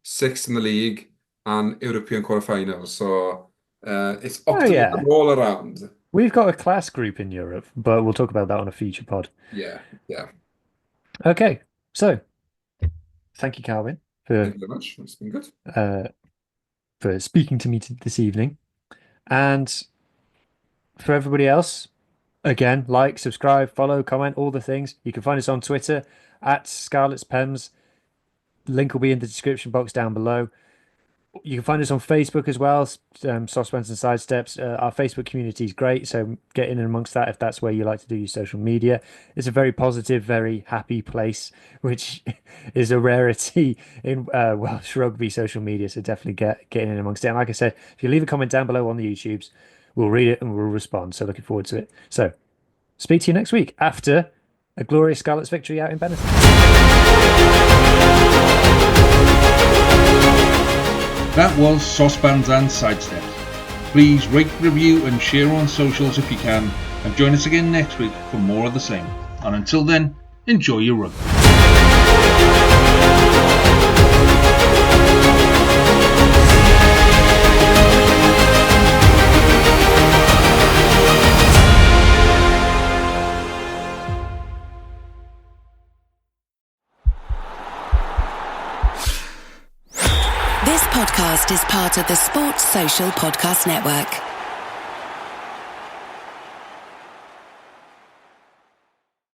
G: 6th in the league and European quarterfinals. So it's optimism all around.
F: We've got a class group in Europe, but we'll talk about that on a future pod.
G: Yeah.
F: Okay, so thank you, Carwyn,
G: Thank you very much. It's been good.
F: For speaking to me this evening. And for everybody else, again, like, subscribe, follow, comment, all the things. You can find us on Twitter at ScarletsPems. Link will be in the description box down below. You can find us on Facebook as well, Saucepans and Sidesteps. Our Facebook community is great, so get in amongst that if that's where you like to do your social media. It's a very positive, very happy place, which is a rarity in Welsh rugby social media, so definitely get in amongst it. And like I said, if you leave a comment down below on the YouTubes, we'll read it and we'll respond, so looking forward to it. So, speak to you next week after a glorious Scarlets victory out in Benetton.
E: That was Saucepans and Sidesteps. Please rate, review and share on socials if you can, and join us again next week for more of the same. And until then, enjoy your rugby.
H: This podcast is part of the Sports Social Podcast Network.